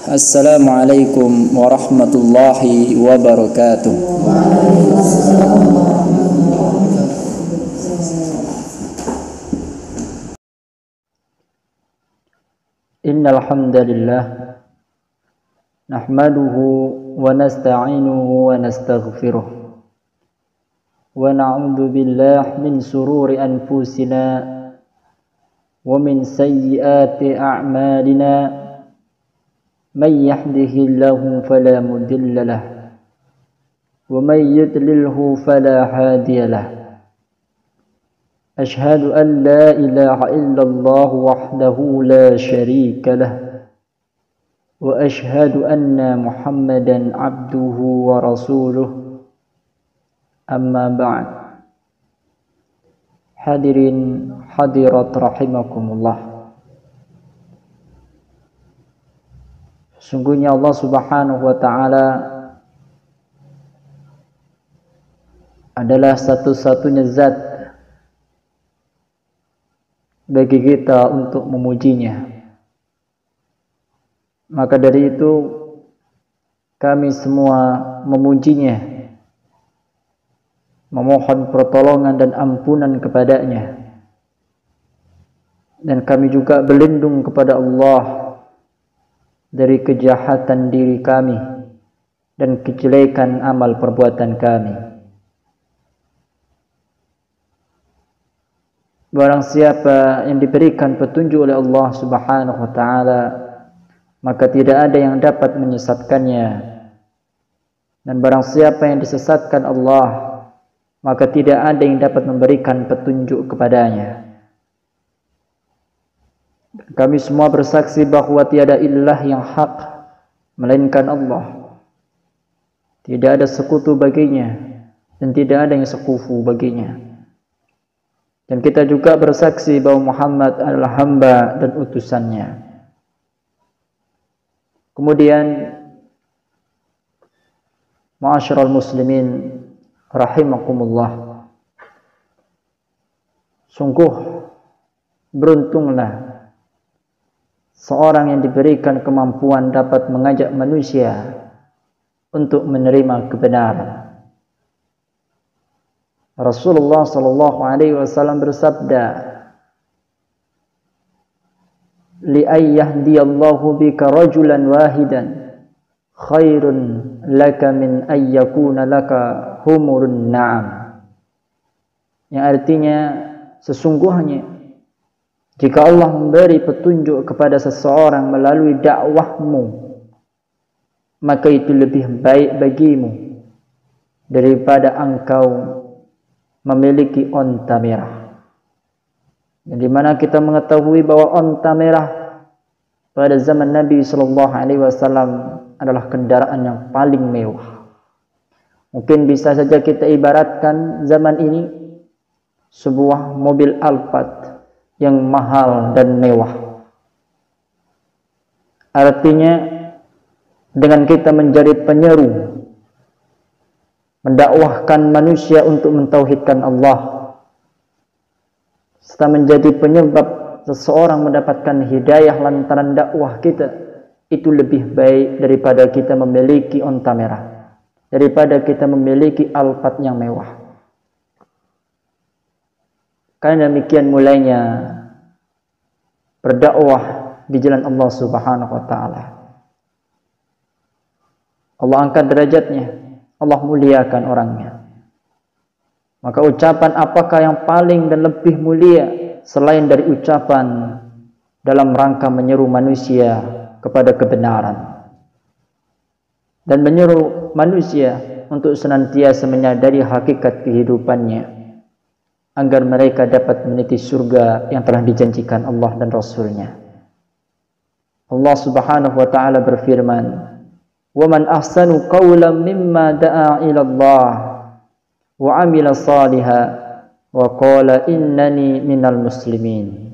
Assalamualaikum warahmatullahi wabarakatuh. Innal hamdalillah nahmaduhu wa nasta'inuhu wa nastaghfiruh wa na'udzu billahi min sururi anfusina wa min sayyiati a'malina. من يهده الله فلا مضل له ومن يضلله فلا هادي له أشهد أن لا إله إلا الله وحده لا شريك له وأشهد أن محمدا عبده ورسوله أما بعد. Hadirin hadirat rahimakumullah. Sungguhnya Allah Subhanahu wa Ta'ala adalah satu-satunya zat bagi kita untuk memujinya. Maka dari itu kami semua memujinya, memohon pertolongan dan ampunan kepadanya, dan kami juga berlindung kepada Allah dari kejahatan diri kami dan kejelekan amal perbuatan kami. Barang siapa yang diberikan petunjuk oleh Allah Subhanahu wa Ta'ala, maka tidak ada yang dapat menyesatkannya. Dan barang siapa yang disesatkan Allah, maka tidak ada yang dapat memberikan petunjuk kepadanya. Kami semua bersaksi bahwa tiada ilah yang hak melainkan Allah. Tidak ada sekutu baginya dan tidak ada yang sekufu baginya. Dan kita juga bersaksi bahwa Muhammad adalah hamba dan utusannya. Kemudian, ma'asyiral muslimin rahimakumullah, sungguh beruntunglah seorang yang diberikan kemampuan dapat mengajak manusia untuk menerima kebenaran. Rasulullah sallallahu alaihi wasallam bersabda, "Li ayyahdiyallahu bika rajulan wahidan khairun laka min ayyakuna laka humurun na'am." Yang artinya, sesungguhnya jika Allah memberi petunjuk kepada seseorang melalui dakwahmu, maka itu lebih baik bagimu daripada engkau memiliki onta merah. Di mana kita mengetahui bahwa onta merah pada zaman Nabi SAW adalah kendaraan yang paling mewah. Mungkin bisa saja kita ibaratkan zaman ini sebuah mobil Alphard yang mahal dan mewah. Artinya, dengan kita menjadi penyeru, mendakwahkan manusia untuk mentauhidkan Allah, serta menjadi penyebab seseorang mendapatkan hidayah lantaran dakwah kita, itu lebih baik daripada kita memiliki onta merah, daripada kita memiliki Alphard yang mewah. Karena demikian mulainya berdakwah di jalan Allah Subhanahu wa Ta'ala. Allah angkat derajatnya, Allah muliakan orangnya. Maka ucapan apakah yang paling dan lebih mulia selain dari ucapan dalam rangka menyeru manusia kepada kebenaran dan menyeru manusia untuk senantiasa menyadari hakikat kehidupannya, agar mereka dapat meniti surga yang telah dijanjikan Allah dan Rasul-Nya. Allah Subhanahu wa Ta'ala berfirman, "Wa man ahsanu qawlan mimma da'a ila Allah wa 'amila shalihan wa qala innani minal muslimin."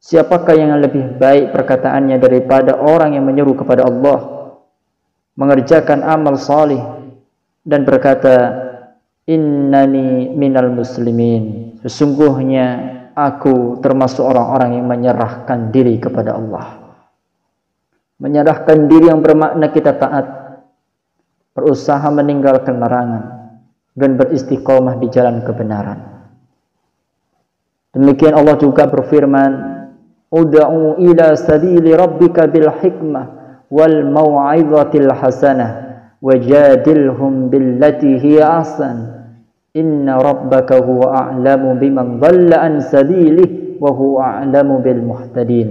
Siapakah yang lebih baik perkataannya daripada orang yang menyeru kepada Allah, mengerjakan amal salih dan berkata, "Innani minal muslimin." Sesungguhnya aku termasuk orang-orang yang menyerahkan diri kepada Allah. Menyerahkan diri yang bermakna kita taat, berusaha meninggalkan larangan, dan beristiqomah di jalan kebenaran. Demikian Allah juga berfirman, ud'u ila sabili rabbika bil hikmah wal mau'izatil hasanah wajadilhum billati hiya ahsan inna rabbaka huwa a'lamu biman dhalla an sabilihi wa huwa a'lamu bil muhtadin.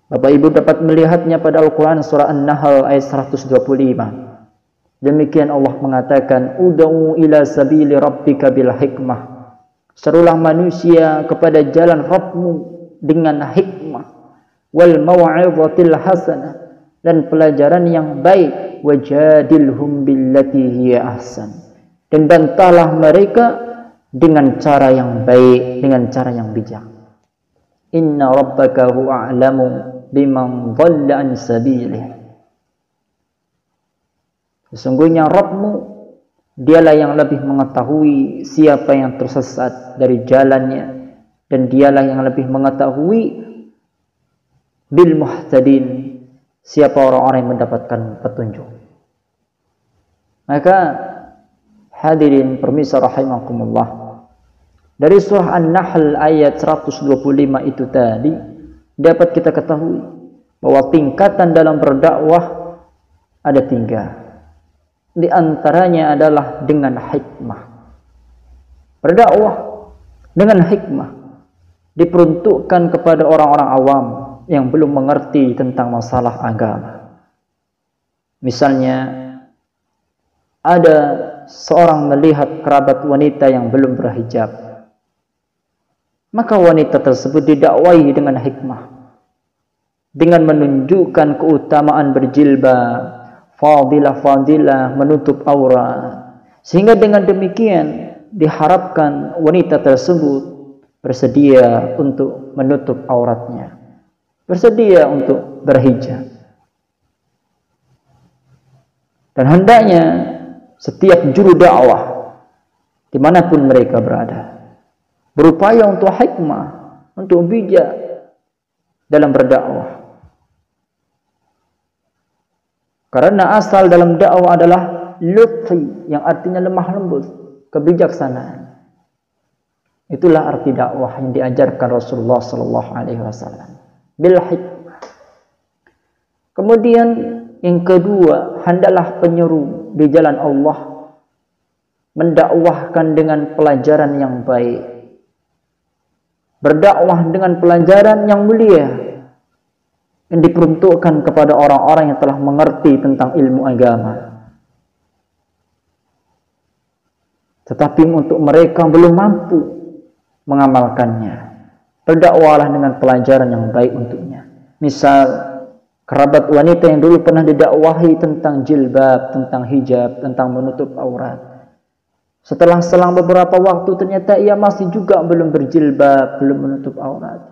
Bapak Ibu dapat melihatnya pada Al-Quran surah An-Nahl ayat 125. Demikian Allah mengatakan, ud'u ila sabili rabbika bil hikmah. Serulah manusia kepada jalan Rabbmu dengan hikmah. Wal mau'izatil hasanah, dan pelajaran yang baik. Wajadilhum billati hiya ahsan, dan bantahlah mereka dengan cara yang baik, dengan cara yang bijak. Inna rabbaka huwa a'lamu biman dhalla an sabilih. Sesungguhnya Rabbmu, dialah yang lebih mengetahui siapa yang tersesat dari jalannya, dan dialah yang lebih mengetahui bil muhtadin, siapa orang-orang yang mendapatkan petunjuk. Maka hadirin permisa rahimakumullah, dari surah An-Nahl ayat 125 itu tadi dapat kita ketahui bahwa tingkatan dalam berdakwah ada 3. Di antaranya adalah dengan hikmah. Berdakwah dengan hikmah diperuntukkan kepada orang-orang awam yang belum mengerti tentang masalah agama. Misalnya, ada seorang melihat kerabat wanita yang belum berhijab. Maka wanita tersebut didakwahi dengan hikmah, dengan menunjukkan keutamaan berjilbab, fadilah-fadilah menutup aurat, sehingga dengan demikian diharapkan wanita tersebut bersedia untuk menutup auratnya, bersedia untuk berhijab. Dan hendaknya setiap juru dakwah dimanapun mereka berada berupaya untuk hikmah, untuk bijak dalam berdakwah. Karena asal dalam dakwah adalah lutfi, yang artinya lemah lembut, kebijaksanaan. Itulah arti dakwah yang diajarkan Rasulullah sallallahu alaihi wasallam, bil hikmah. Kemudian yang kedua, hendaklah penyeru di jalan Allah mendakwahkan dengan pelajaran yang baik. Berdakwah dengan pelajaran yang mulia yang diperuntukkan kepada orang-orang yang telah mengerti tentang ilmu agama. Tetapi untuk mereka belum mampu mengamalkannya, berdakwahlah dengan pelajaran yang baik untuknya. Misal, kerabat wanita yang dulu pernah didakwahi tentang jilbab, tentang hijab, tentang menutup aurat. Setelah selang beberapa waktu ternyata ia masih juga belum berjilbab, belum menutup aurat.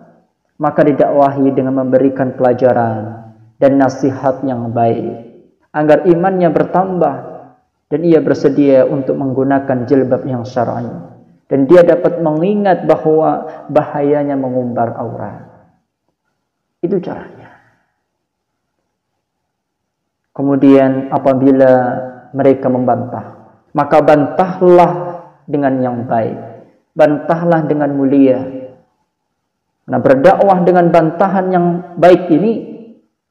Maka didakwahi dengan memberikan pelajaran dan nasihat yang baik agar imannya bertambah dan ia bersedia untuk menggunakan jilbab yang syar'i, dan dia dapat mengingat bahwa bahayanya mengumbar aurat. Itu caranya. Kemudian apabila mereka membantah, maka bantahlah dengan yang baik, bantahlah dengan mulia. Nah, berdakwah dengan bantahan yang baik ini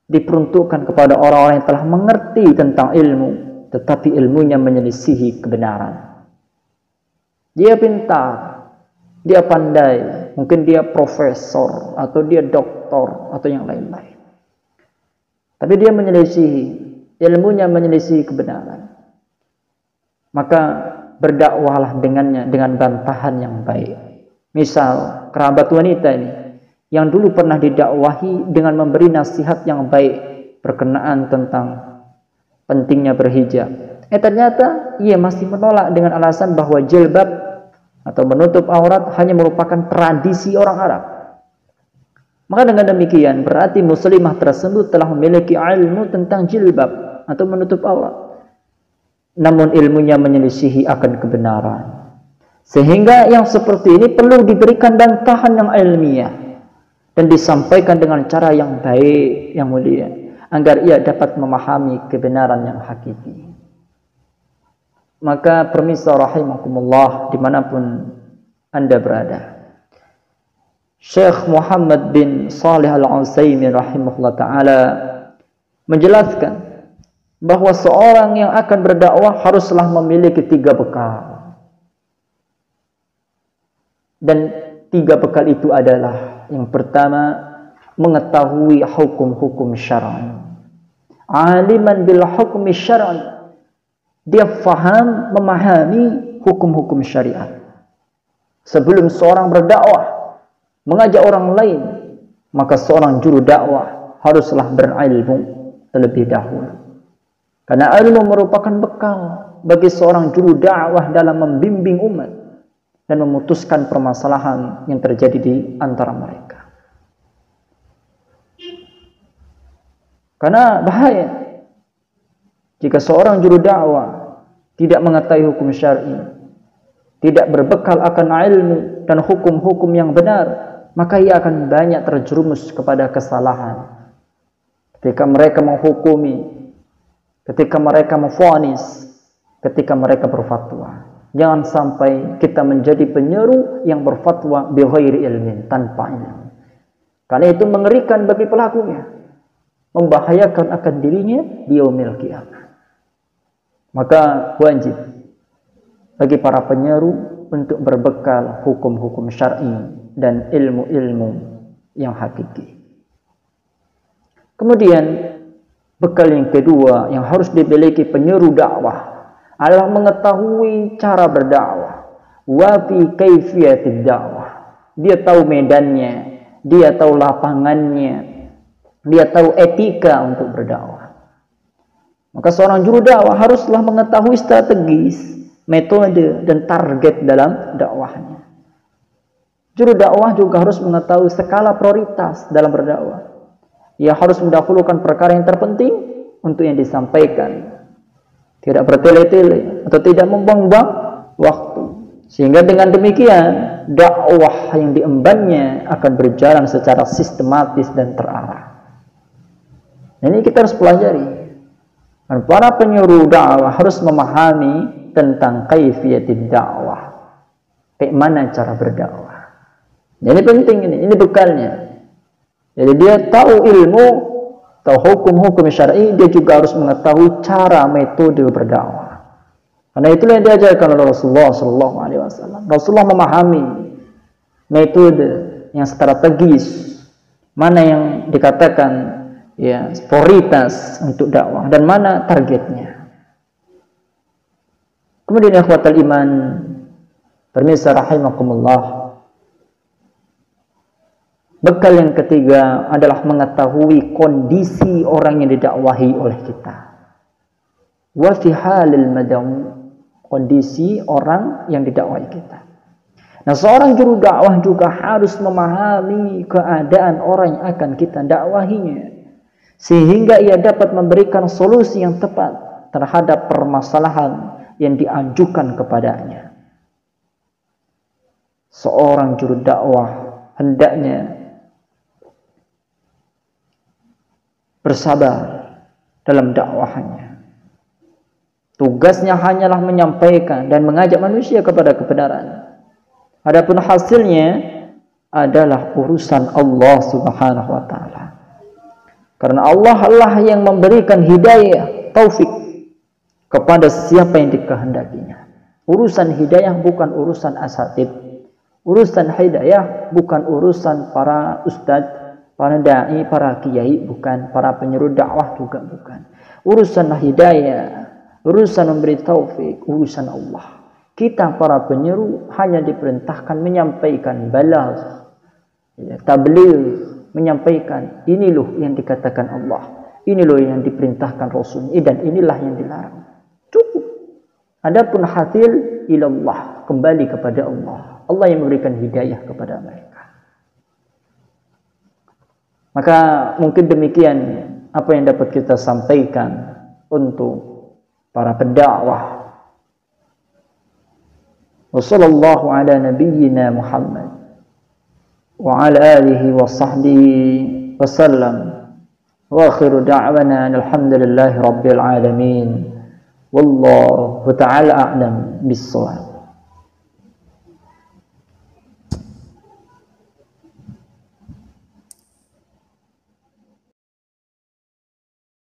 diperuntukkan kepada orang-orang yang telah mengerti tentang ilmu, tetapi ilmunya menyelisihi kebenaran. Dia pintar, dia pandai, mungkin dia profesor, atau dia doktor, atau yang lain-lain. Tapi dia menyelisihi, ilmunya menyelisihi kebenaran. Maka berdakwahlah dengannya dengan bantahan yang baik. Misal, kerabat wanita ini yang dulu pernah didakwahi dengan memberi nasihat yang baik berkenaan tentang pentingnya berhijab. Ternyata ia masih menolak dengan alasan bahwa jilbab atau menutup aurat hanya merupakan tradisi orang Arab. Maka dengan demikian berarti muslimah tersebut telah memiliki ilmu tentang jilbab atau menutup aurat, namun ilmunya menyelisihi akan kebenaran. Sehingga yang seperti ini perlu diberikan bantahan yang ilmiah, dan disampaikan dengan cara yang baik, yang mulia, agar ia dapat memahami kebenaran yang hakiki. Maka permisa rahimakumullah dimanapun Anda berada, Syekh Muhammad bin Shalih Al-Utsaimin rahimahullah ta'ala menjelaskan bahwa seorang yang akan berdakwah haruslah memiliki 3 bekal. Dan 3 bekal itu adalah, yang pertama, mengetahui hukum-hukum syar'i. Aliman bil hukmi syar'i. Dia faham, memahami hukum-hukum syariat. Sebelum seorang berdakwah, mengajak orang lain, maka seorang juru dakwah haruslah berilmu terlebih dahulu. Karena ilmu merupakan bekal bagi seorang juru dakwah dalam membimbing umat dan memutuskan permasalahan yang terjadi di antara mereka. Karena bahaya jika seorang juru dakwah tidak mengetahui hukum syar'i, tidak berbekal akan ilmu dan hukum-hukum yang benar, maka ia akan banyak terjerumus kepada kesalahan. Ketika mereka menghukumi, ketika mereka memvonis, ketika mereka berfatwa. Jangan sampai kita menjadi penyeru yang berfatwa bighairi ilmin, tanpa ilmu. Karena itu mengerikan bagi pelakunya, membahayakan akan dirinya di yaumil qiyamah. Maka wajib bagi para penyeru untuk berbekal hukum-hukum syar'i dan ilmu-ilmu yang hakiki. Kemudian bekal yang kedua yang harus dimiliki penyeru dakwah adalah mengetahui cara berdakwah. Wa fi kaifiyatid dakwah. Dia tahu medannya, dia tahu lapangannya, dia tahu etika untuk berdakwah. Maka seorang juru dakwah haruslah mengetahui strategis, metode dan target dalam dakwahnya. Juru dakwah juga harus mengetahui skala prioritas dalam berdakwah. Ia harus mendahulukan perkara yang terpenting untuk yang disampaikan. Tidak bertele-tele atau tidak membuang-buang waktu. Sehingga dengan demikian dakwah yang diembannya akan berjalan secara sistematis dan terarah. Ini kita harus pelajari. Dan para penyuruh dakwah harus memahami tentang kaifiyatid dakwah. Kayak mana cara berdakwah. Jadi penting ini bekalnya. Jadi dia tahu ilmu, tahu hukum-hukum syar'i, dia juga harus mengetahui cara metode berdakwah. Karena itulah yang diajarkan oleh Rasulullah sallallahu alaihi wasallam. Rasulullah memahami metode yang strategis, mana yang dikatakan ya prioritas untuk dakwah dan mana targetnya. Kemudian ikhwatal iman, pemirsa rahimakumullah, bekal yang ketiga adalah mengetahui kondisi orang yang didakwahi oleh kita. Wa fi halil mad'u, kondisi orang yang didakwahi kita. Nah, seorang juru dakwah juga harus memahami keadaan orang yang akan kita dakwahinya, sehingga ia dapat memberikan solusi yang tepat terhadap permasalahan yang diajukan kepadanya. Seorang juru dakwah hendaknya bersabar dalam dakwahnya. Tugasnya hanyalah menyampaikan dan mengajak manusia kepada kebenaran. Adapun hasilnya adalah urusan Allah Subhanahu wa taala. Karena Allah yang memberikan hidayah, taufik kepada siapa yang dikehendakinya. Urusan hidayah bukan urusan asatid. Urusan hidayah bukan urusan para ustadz, para da'i, para kiai, bukan. Para penyuruh dakwah juga bukan. Urusan hidayah, urusan memberi taufik, urusan Allah. Kita para penyeru hanya diperintahkan menyampaikan balagh, tabligh, menyampaikan ini loh yang dikatakan Allah, ini loh yang diperintahkan Rasul, dan inilah yang dilarang. Cukup. Adapun hasil ilallah, kembali kepada Allah. Allah yang memberikan hidayah kepada mereka. Maka mungkin demikian apa yang dapat kita sampaikan untuk para pendakwah. Wassallallahu ala nabiyyina Muhammad wa ala alihi wa sahbihi wa sallam. Wa akhiru da'wana alhamdulillahi rabbil alamin. Wallahu ta'ala a'lam bis-shawab.